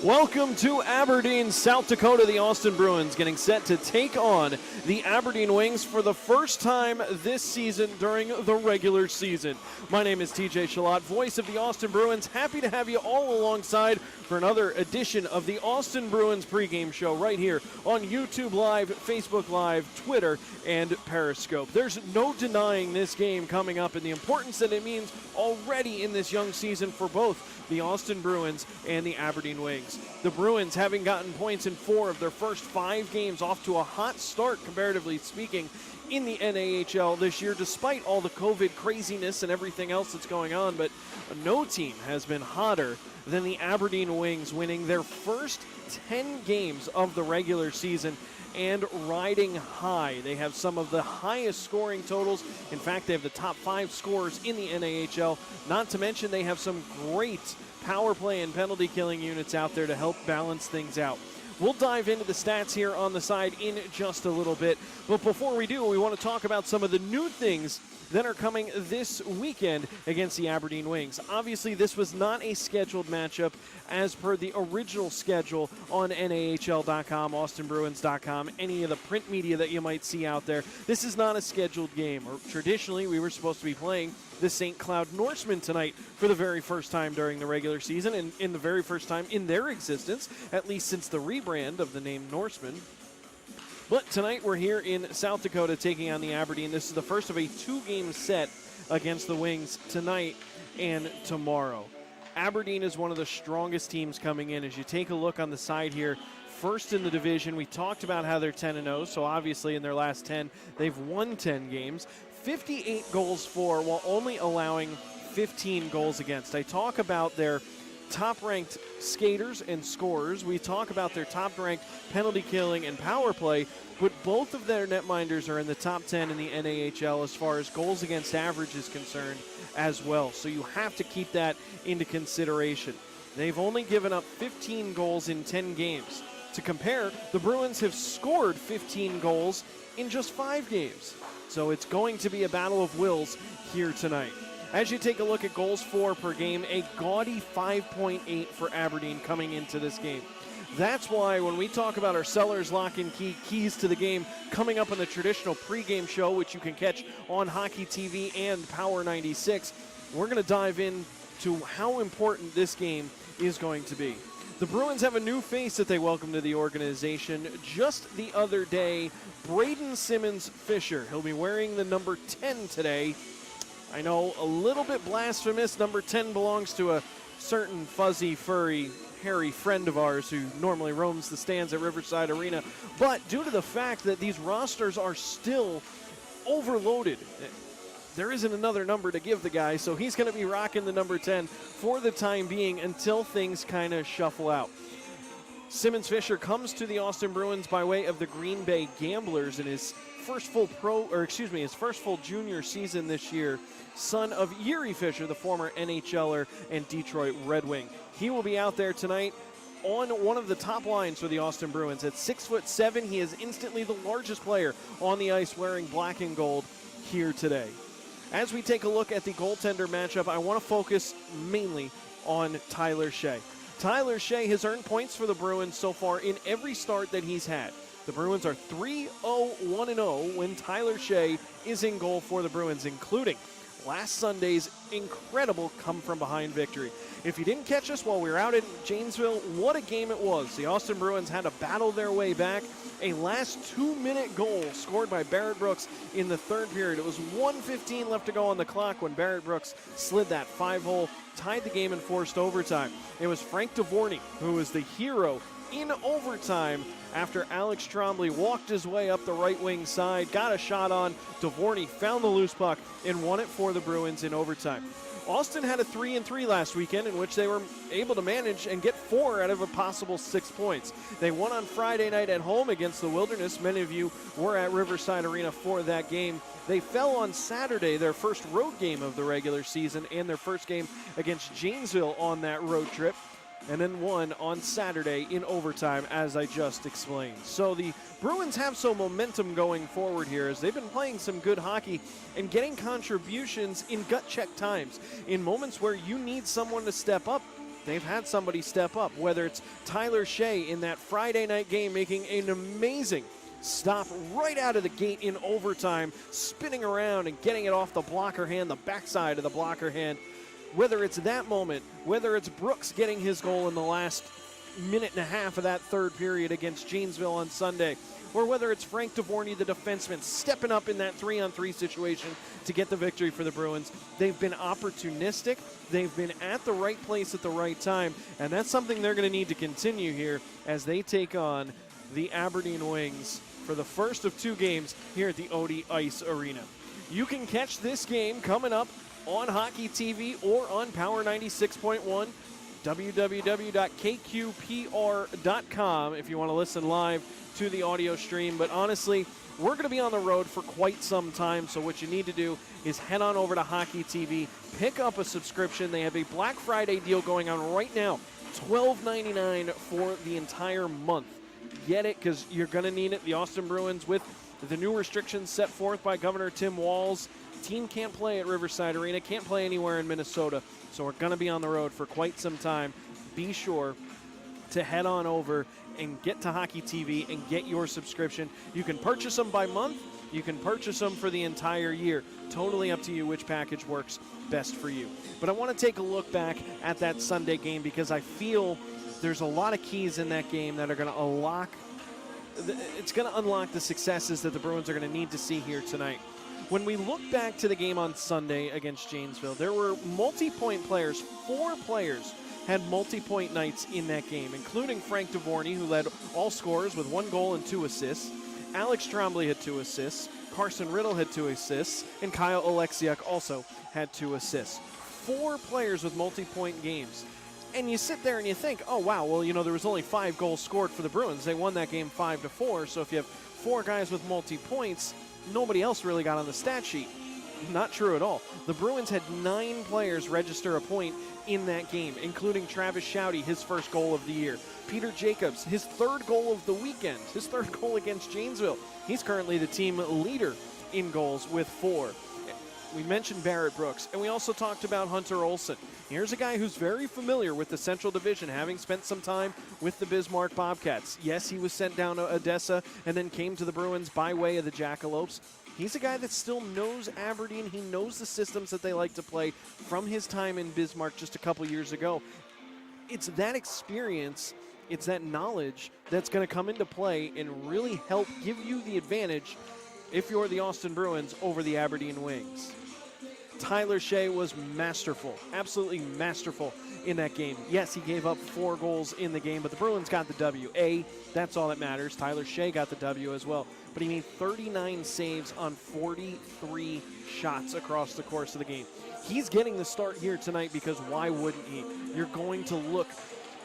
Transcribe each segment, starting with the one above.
Welcome to Aberdeen, South Dakota. The Austin Bruins getting set to take on the Aberdeen Wings for the first time this season during the regular season. My name is TJ Shalott, voice of the Austin Bruins. Happy to have you all alongside for another edition of the Austin Bruins pregame show right here on YouTube Live, Facebook Live, Twitter, and Periscope. There's no denying this game coming up and the importance that it means already in this young season for both the Austin Bruins and the Aberdeen Wings. The Bruins, having gotten points in 4 of their first 5 games, off to a hot start, comparatively speaking, in the NAHL this year, despite all the COVID craziness and everything else that's going on. But no team has been hotter than the Aberdeen Wings, winning their first 10 games of the regular season and riding high. They have some of the highest scoring totals. In fact, they have the top 5 scorers in the NAHL. Not to mention they have some great power play and penalty killing units out there to help balance things out. We'll dive into the stats here on the side in just a little bit. But before we do, we want to talk about some of the new things that are coming this weekend against the Aberdeen Wings. Obviously, this was not a scheduled matchup as per the original schedule on NAHL.com, AustinBruins.com, any of the print media that you might see out there. This is not a scheduled game. Traditionally, we were supposed to be playing the St. Cloud Norsemen tonight for the very first time during the regular season and in the very first time in their existence, at least since the rebrand of the name Norsemen. But tonight we're here in South Dakota taking on the Aberdeen. This is the first of a 2-game set against the Wings tonight and tomorrow. Aberdeen is one of the strongest teams coming in. As you take a look on the side here, first in the division, we talked about how they're 10-0, so obviously in their last 10, they've won 10 games. 58 goals for, while only allowing 15 goals against. I talk about their top-ranked skaters and scorers. We talk about their top-ranked penalty killing and power play, but both of their netminders are in the top 10 in the NAHL as far as goals against average is concerned as well. So you have to keep that into consideration. They've only given up 15 goals in 10 games. To compare, the Bruins have scored 15 goals in just 5 games. So it's going to be a battle of wills here tonight. As you take a look at goals for per game, a gaudy 5.8 for Aberdeen coming into this game. That's why when we talk about our Sellers Lock and Key keys to the game coming up on the traditional pregame show, which you can catch on Hockey TV and Power 96, we're going to dive into how important this game is going to be. The Bruins have a new face that they welcome to the organization just the other day, Braden Simmons-Fisher. He'll be wearing the number 10 today. I know, a little bit blasphemous. Number 10 belongs to a certain fuzzy, furry, hairy friend of ours who normally roams the stands at Riverside Arena. But due to the fact that these rosters are still overloaded, there isn't another number to give the guy, so he's going to be rocking the number 10 for the time being until things kind of shuffle out. Simmons-Fisher comes to the Austin Bruins by way of the Green Bay Gamblers in his first full his first full junior season this year, son of Yuri Fisher, the former NHLer and Detroit Red Wing. He will be out there tonight on one of the top lines for the Austin Bruins. At 6'7", he is instantly the largest player on the ice wearing black and gold here today. As we take a look at the goaltender matchup, I want to focus mainly on Tyler Shea. Tyler Shea has earned points for the Bruins so far in every start that he's had. The Bruins are 3-0-1-0 when Tyler Shea is in goal for the Bruins, including last Sunday's incredible come-from-behind victory. If you didn't catch us while we were out in Janesville, what a game it was. The Austin Bruins had to battle their way back. A last 2-minute goal scored by Barrett Brooks in the third period. It was 1:15 left to go on the clock when Barrett Brooks slid that 5-hole, tied the game and forced overtime. It was Frank Dvorny who was the hero in overtime after Alex Trombley walked his way up the right wing side, got a shot on. Dvorny found the loose puck and won it for the Bruins in overtime. Austin had a 3-3 last weekend in which they were able to manage and get 4 out of a possible 6 points. They won on Friday night at home against the Wilderness. Many of you were at Riverside Arena for that game. They fell on Saturday, their first road game of the regular season, and their first game against Janesville on that road trip, and then won on Saturday in overtime, as I just explained. So the Bruins have some momentum going forward here as they've been playing some good hockey and getting contributions in gut check times. In moments where you need someone to step up, they've had somebody step up, whether it's Tyler Shea in that Friday night game making an amazing stop right out of the gate in overtime, spinning around and getting it off the blocker hand, the backside of the blocker hand. Whether it's that moment, whether it's Brooks getting his goal in the last minute and a half of that third period against Janesville on Sunday, or whether it's Frank DeVorney, the defenseman, stepping up in that 3-on-3 situation to get the victory for the Bruins. They've been opportunistic. They've been at the right place at the right time, and that's something they're going to need to continue here as they take on the Aberdeen Wings for the first of 2 games here at the Odie Ice Arena. You can catch this game coming up on Hockey TV or on Power 96.1, www.kqpr.com if you want to listen live to the audio stream. But honestly, we're going to be on the road for quite some time, so what you need to do is head on over to Hockey TV, pick up a subscription. They have a Black Friday deal going on right now, $12.99 for the entire month. Get it, because you're going to need it. The Austin Bruins, with the new restrictions set forth by Governor Tim Walz, team can't play at Riverside Arena, can't play anywhere in Minnesota, so we're going to be on the road for quite some time. Be sure to head on over and get to Hockey TV and get your subscription. You can purchase them by month. You can purchase them for the entire year. Totally up to you which package works best for you. But I want to take a look back at that Sunday game because I feel there's a lot of keys in that game that are going to unlock. It's going to unlock the successes that the Bruins are going to need to see here tonight. When we look back to the game on Sunday against Janesville, there were multi-point players. 4 players had multi-point nights in that game, including Frank DeVorney, who led all scorers with 1 goal and 2 assists. Alex Trombley had 2 assists. Carson Riddle had 2 assists. And Kyle Oleksiak also had 2 assists. 4 players with multi-point games. And you sit there and you think, oh, wow, well, you know, there was only 5 goals scored for the Bruins. They won that game 5-4. So if you have 4 guys with multi-points, nobody else really got on the stat sheet. Not true at all. The Bruins had 9 players register a point in that game, including Travis Shouty, his first goal of the year. Peter Jacobs, his 3rd goal of the weekend, his 3rd goal against Janesville. He's currently the team leader in goals with 4. We mentioned Barrett Brooks, and we also talked about Hunter Olsen. Here's a guy who's very familiar with the Central Division, having spent some time with the Bismarck Bobcats. Yes, he was sent down to Odessa and then came to the Bruins by way of the Jackalopes. He's a guy that still knows Aberdeen. He knows the systems that they like to play from his time in Bismarck just a couple years ago. It's that experience, it's that knowledge that's going to come into play and really help give you the advantage if you're the Austin Bruins over the Aberdeen Wings. Tyler Shea was masterful, absolutely masterful in that game. Yes, he gave up 4 goals in the game, but the Bruins got the W. That's all that matters. Tyler Shea got the W as well. But he made 39 saves on 43 shots across the course of the game. He's getting the start here tonight because why wouldn't he? You're going to look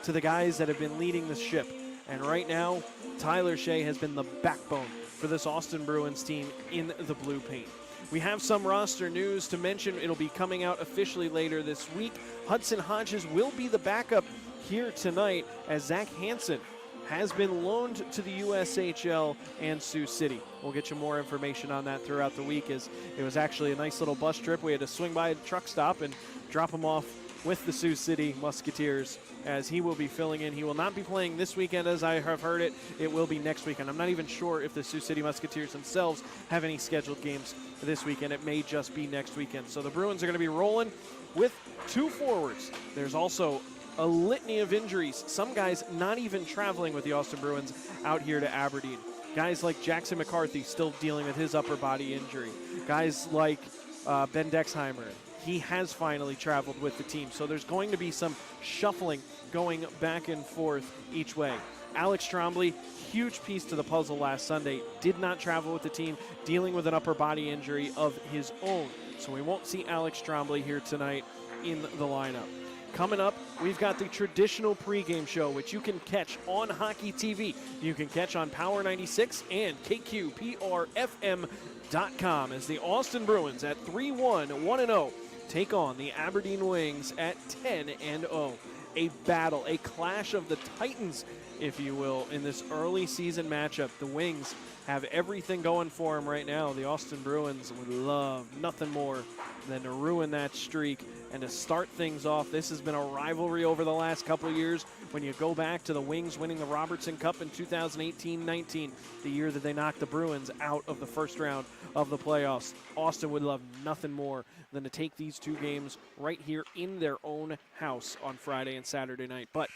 to the guys that have been leading the ship. And right now, Tyler Shea has been the backbone for this Austin Bruins team in the blue paint. We have some roster news to mention. It'll be coming out officially later this week. Hudson Hodges will be the backup here tonight as Zach Hansen has been loaned to the USHL and Sioux City. We'll get you more information on that throughout the week, as it was actually a nice little bus trip. We had to swing by a truck stop and drop him off with the Sioux City Musketeers, as he will be filling in. He will not be playing this weekend, as I have heard it. It will be next weekend. I'm not even sure if the Sioux City Musketeers themselves have any scheduled games this weekend. It may just be next weekend. So the Bruins are going to be rolling with 2 forwards. There's also a litany of injuries. Some guys not even traveling with the Austin Bruins out here to Aberdeen. Guys like Jackson McCarthy still dealing with his upper body injury. Guys like Ben Dexheimer. He has finally traveled with the team. So there's going to be some shuffling going back and forth each way. Alex Trombley, huge piece to the puzzle last Sunday, did not travel with the team, dealing with an upper body injury of his own. So we won't see Alex Trombley here tonight in the lineup. Coming up, we've got the traditional pregame show, which you can catch on Hockey TV. You can catch on Power 96 and KQPRFM.com as the Austin Bruins at 3-1, 1-0 take on the Aberdeen Wings at 10-0. A battle, a clash of the Titans, if you will, in this early season matchup. The Wings have everything going for them right now. The Austin Bruins would love nothing more then to ruin that streak and to start things off. This has been a rivalry over the last couple of years. When you go back to the Wings winning the Robertson Cup in 2018-19, the year that they knocked the Bruins out of the first round of the playoffs, Austin would love nothing more than to take these two games right here in their own house on Friday and Saturday night. But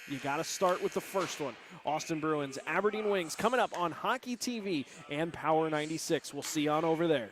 you got to start with the first one. Austin Bruins, Aberdeen Wings, coming up on Hockey TV and Power 96. We'll see you on over there.